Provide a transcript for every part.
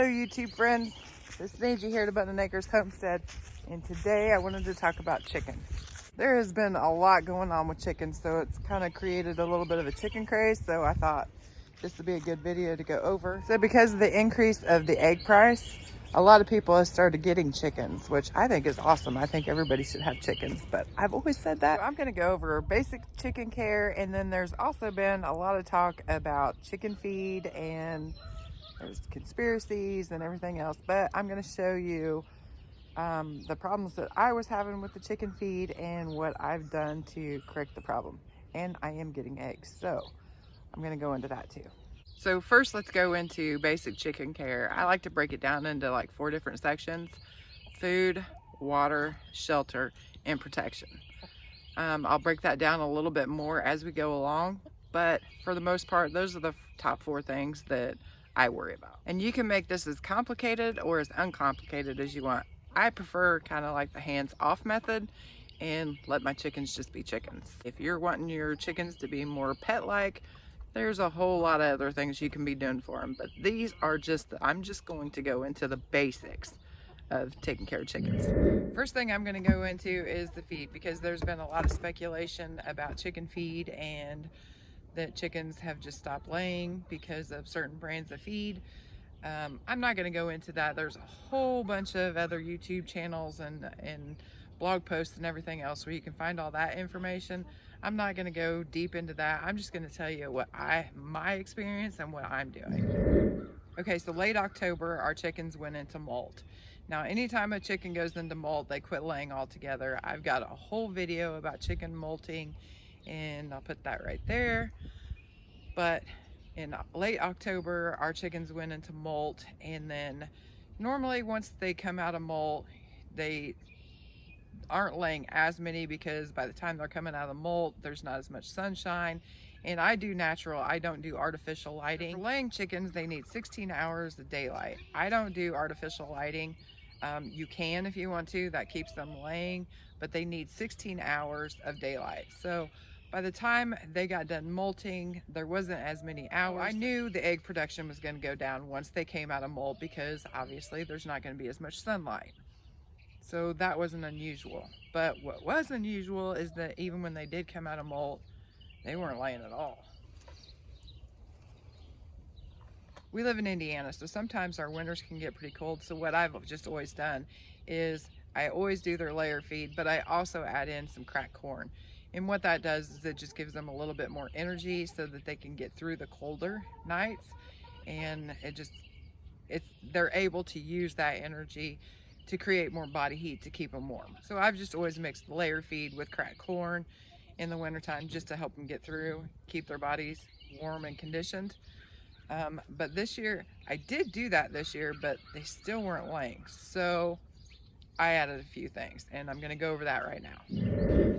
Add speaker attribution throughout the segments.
Speaker 1: Hello YouTube friends, this is Angie here at Abundant Acres Homestead, and today I wanted to talk about chickens. There has been a lot going on with chickens, so it's kind of created a little bit of a chicken craze, so I thought this would be a good video to go over. So because of the increase of the egg price, a lot of people have started getting chickens, which I think is awesome. I think everybody should have chickens, but I've always said that. So I'm gonna go over basic chicken care, and then there's also been a lot of talk about chicken feed, and there's conspiracies and everything else, but I'm gonna show you the problems that I was having with the chicken feed and what I've done to correct the problem. And I am getting eggs, so I'm gonna go into that too. So first, let's go into basic chicken care. I like to break it down into like 4 different sections: food, water, shelter, and protection. I'll break that down a little bit more as we go along, but for the most part, those are the top 4 things that I worry about. And you can make this as complicated or as uncomplicated as you want. I prefer kind of like the hands-off method and let my chickens just be chickens. If you're wanting your chickens to be more pet-like, there's a whole lot of other things you can be doing for them, but these are just, I'm just going to go into the basics of taking care of chickens. First thing I'm going to go into is the feed, because there's been a lot of speculation about chicken feed and that chickens have just stopped laying because of certain brands of feed. I'm not going to go into that. There's a whole bunch of other YouTube channels and blog posts and everything else where you can find all that information. I'm not going to go deep into that. I'm just going to tell you what my experience and what I'm doing. Okay, so late October, our chickens went into molt. Now, anytime a chicken goes into molt, they quit laying altogether. I've got a whole video about chicken molting, and I'll put that right there. But in late October, our chickens went into molt, and then normally once they come out of molt, they aren't laying as many, because by the time they're coming out of the molt, there's not as much sunshine. And I do natural, I don't do artificial lighting. For laying chickens, they need 16 hours of daylight. I don't do artificial lighting. You can if you want to, that keeps them laying, but they need 16 hours of daylight. So by the time they got done molting, there wasn't as many hours. I knew the egg production was going to go down once they came out of molt, because obviously there's not going to be as much sunlight. So that wasn't unusual. But what was unusual is that even when they did come out of molt, they weren't laying at all. We live in Indiana, so sometimes our winters can get pretty cold. So what I've just always done is I always do their layer feed, but I also add in some cracked corn. And what that does is it just gives them a little bit more energy so that they can get through the colder nights. And they're able to use that energy to create more body heat to keep them warm. So I've just always mixed layer feed with cracked corn in the wintertime just to help them get through, keep their bodies warm and conditioned. But this year, I did do that this year, but they still weren't laying. So I added a few things, and I'm gonna go over that right now.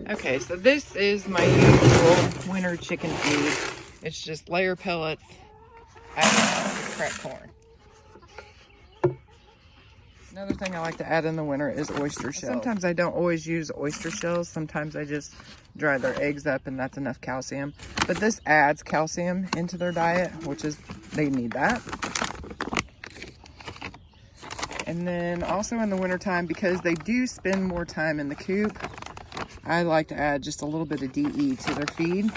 Speaker 1: Okay, so this is my usual winter chicken feed. It's just layer pellets, cracked corn. Another thing I like to add in the winter is oyster shells. Sometimes I don't always use oyster shells. Sometimes I just dry their eggs up, and that's enough calcium. But this adds calcium into their diet, which is, they need that. And then also in the wintertime, because they do spend more time in the coop, I like to add just a little bit of DE to their feed.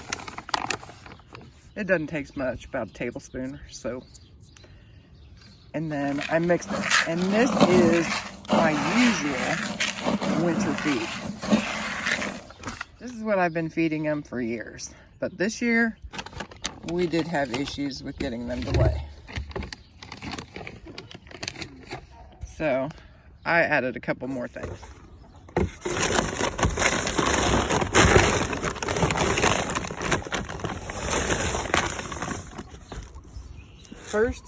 Speaker 1: It doesn't take much, about a tablespoon or so. And then I mix it. And this is my usual winter feed. This is what I've been feeding them for years. But this year, we did have issues with getting them to lay. So I added a couple more things. First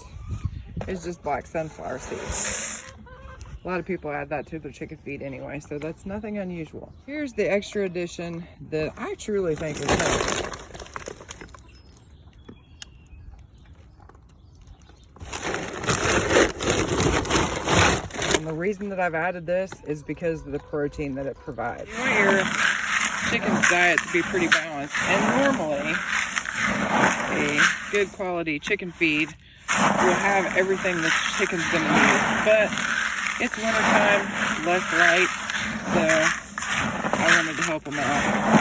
Speaker 1: is just black sunflower seeds. A lot of people add that to their chicken feed anyway, so that's nothing unusual. Here's the extra addition that I truly think is healthy. And the reason that I've added this is because of the protein that it provides. You want your chicken's diet to be pretty balanced, and normally a good quality chicken feed will have everything the chicken's gonna need. But it's winter time, less light, so I wanted to help them out.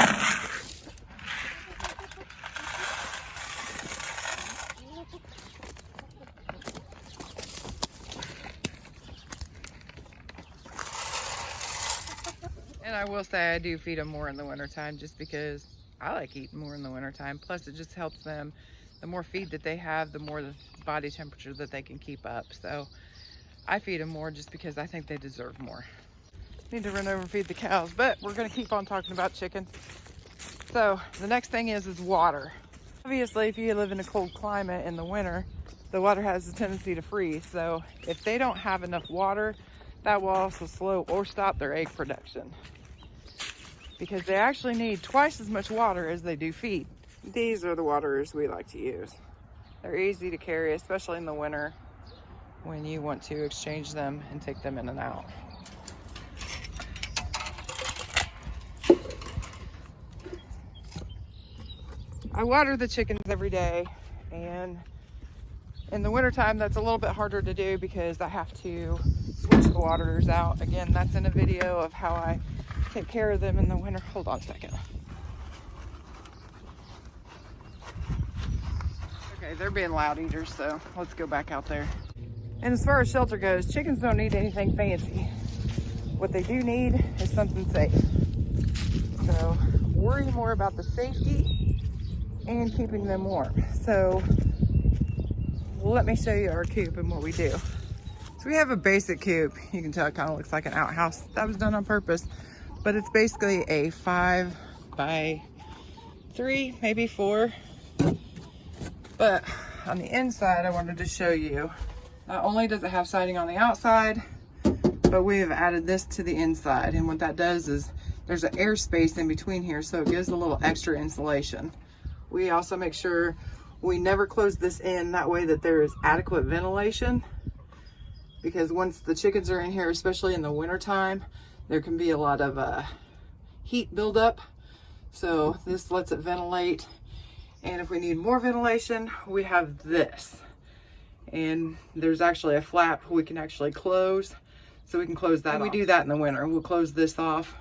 Speaker 1: And I will say I do feed them more in the wintertime just because I like eating more in the wintertime. Plus it just helps them. The more feed that they have, the more the body temperature that they can keep up. So I feed them more just because I think they deserve more. Need to run over and feed the cows, but we're gonna keep on talking about chickens. So the next thing is water. Obviously, if you live in a cold climate in the winter, the water has a tendency to freeze. So if they don't have enough water, that will also slow or stop their egg production, because they actually need twice as much water as they do feed. These are the waters we like to use. They're easy to carry, especially in the winter when you want to exchange them and take them in and out. I water the chickens every day, and in the wintertime that's a little bit harder to do because I have to switch the waterers out. Again, that's in a video of how I take care of them in the winter. Hold on a second. Okay, they're being loud eaters, so let's go back out there. And as far as shelter goes, chickens don't need anything fancy. What they do need is something safe. So worry more about the safety and keeping them warm. So let me show you our coop and what we do. So we have a basic coop. You can tell it kind of looks like an outhouse. That was done on purpose, but it's basically a 5 by 3, maybe 4. But on the inside, I wanted to show you, not only does it have siding on the outside, but we have added this to the inside. And what that does is there's an air space in between here, so it gives a little extra insulation. We also make sure we never close this in, that way that there is adequate ventilation, because once the chickens are in here, especially in the winter time, there can be a lot of heat buildup. So this lets it ventilate. And if we need more ventilation, we have this. And there's actually a flap we can actually close, so we can close that off. We do that in the winter. We'll close this off,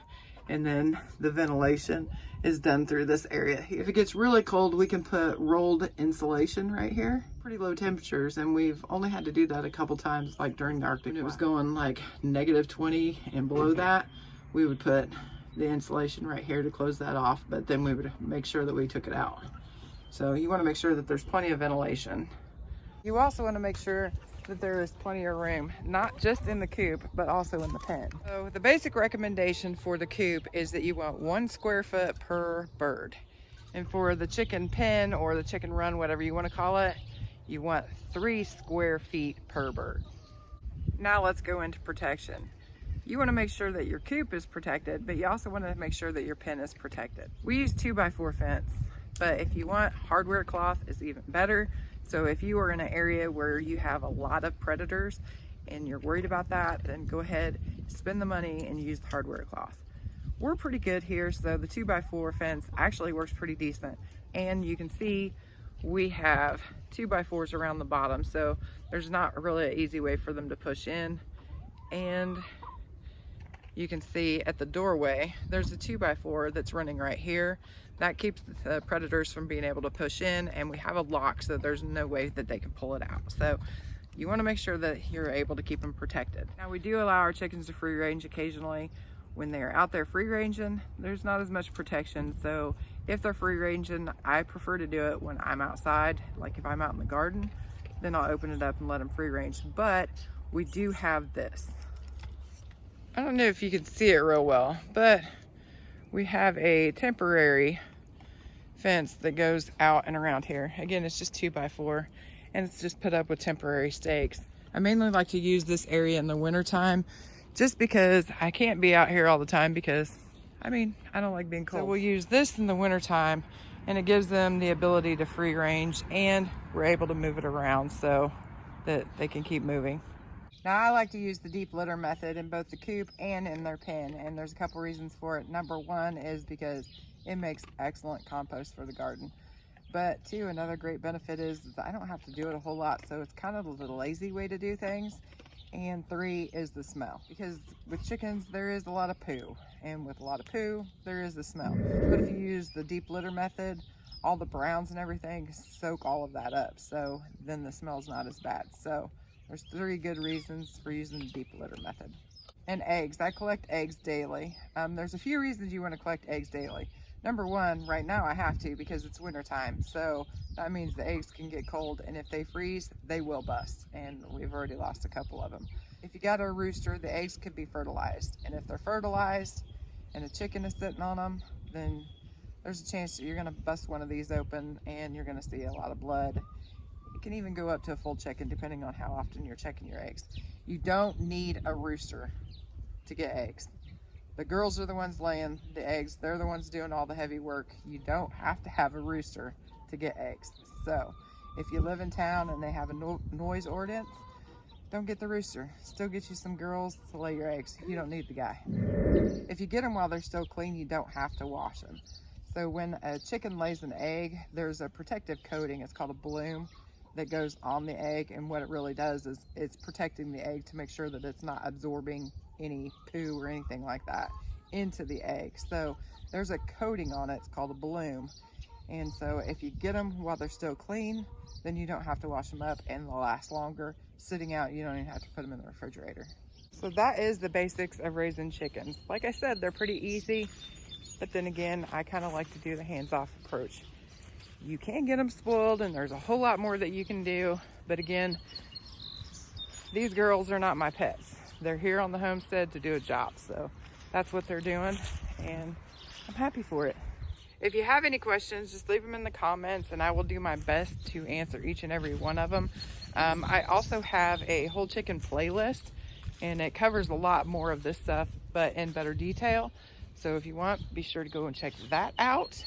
Speaker 1: and then the ventilation is done through this area. If it gets really cold, we can put rolled insulation right here. Pretty low temperatures, and we've only had to do that a couple times, like during the Arctic. When it was going like -20 and below that, we would put the insulation right here to close that off, but then we would make sure that we took it out. So you want to make sure that there's plenty of ventilation. You also want to make sure that there is plenty of room, not just in the coop, but also in the pen. So the basic recommendation for the coop is that you want 1 square foot per bird. And for the chicken pen or the chicken run, whatever you want to call it, you want 3 square feet per bird. Now let's go into protection. You want to make sure that your coop is protected, but you also want to make sure that your pen is protected. We use 2x4 fence, but if you want, hardware cloth is even better. So if you are in an area where you have a lot of predators and you're worried about that, then go ahead, spend the money and use the hardware cloth. We're pretty good here, so the 2x4 fence actually works pretty decent. And you can see we have 2x4s around the bottom, so there's not really an easy way for them to push in. And you can see at the doorway, there's a 2x4 that's running right here. That keeps the predators from being able to push in, and we have a lock so there's no way that they can pull it out. So you want to make sure that you're able to keep them protected. Now we do allow our chickens to free range occasionally. When they're out there free ranging, there's not as much protection. So if they're free ranging, I prefer to do it when I'm outside. Like if I'm out in the garden, then I'll open it up and let them free range. But we do have this. I don't know if you can see it real well, but we have a temporary fence that goes out and around here. Again, it's just 2x4, and it's just put up with temporary stakes. I mainly like to use this area in the winter time just because I can't be out here all the time because, I don't like being cold. So we'll use this in the winter time, and it gives them the ability to free range, and we're able to move it around so that they can keep moving. Now I like to use the deep litter method in both the coop and in their pen, and there's a couple reasons for it. Number one is because it makes excellent compost for the garden. But too, another great benefit is I don't have to do it a whole lot, so it's kind of the lazy way to do things. And 3 is the smell, because with chickens there is a lot of poo, and with a lot of poo there is the smell. But if you use the deep litter method, all the browns and everything soak all of that up, so then the smell's not as bad. So there's 3 good reasons for using the deep litter method. And eggs, I collect eggs daily. There's a few reasons you want to collect eggs daily. Number 1, right now I have to because it's winter time, so that means the eggs can get cold, and if they freeze they will bust, and we've already lost a couple of them. If you got a rooster, the eggs could be fertilized, and if they're fertilized and a chicken is sitting on them, then there's a chance that you're going to bust one of these open and you're going to see a lot of blood. It can even go up to a full chicken depending on how often you're checking your eggs. You don't need a rooster to get eggs. The girls are the ones laying the eggs. They're the ones doing all the heavy work. You don't have to have a rooster to get eggs. So if you live in town and they have a noise ordinance, don't get the rooster. Still get you some girls to lay your eggs. You don't need the guy. If you get them while they're still clean, you don't have to wash them. So when a chicken lays an egg, there's a protective coating. It's called a bloom that goes on the egg, and what it really does is it's protecting the egg to make sure that it's not absorbing any poo or anything like that into the egg. So there's a coating on it, it's called a bloom, and so if you get them while they're still clean, then you don't have to wash them up, and they'll last longer sitting out. You don't even have to put them in the refrigerator. So that is the basics of raising chickens. Like I said, they're pretty easy, but then again, I kind of like to do the hands-off approach. You can get them spoiled, and there's a whole lot more that you can do, but again, these girls are not my pets. They're here on the homestead to do a job, so that's what they're doing, and I'm happy for it. If you have any questions, just leave them in the comments, and I will do my best to answer each and every one of them. I also have a whole chicken playlist, and it covers a lot more of this stuff, but in better detail. So if you want, be sure to go and check that out.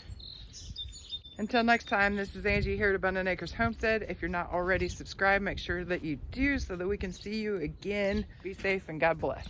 Speaker 1: Until next time, this is Angie here at Abundant Acres Homestead. If you're not already subscribed, make sure that you do so that we can see you again. Be safe and God bless.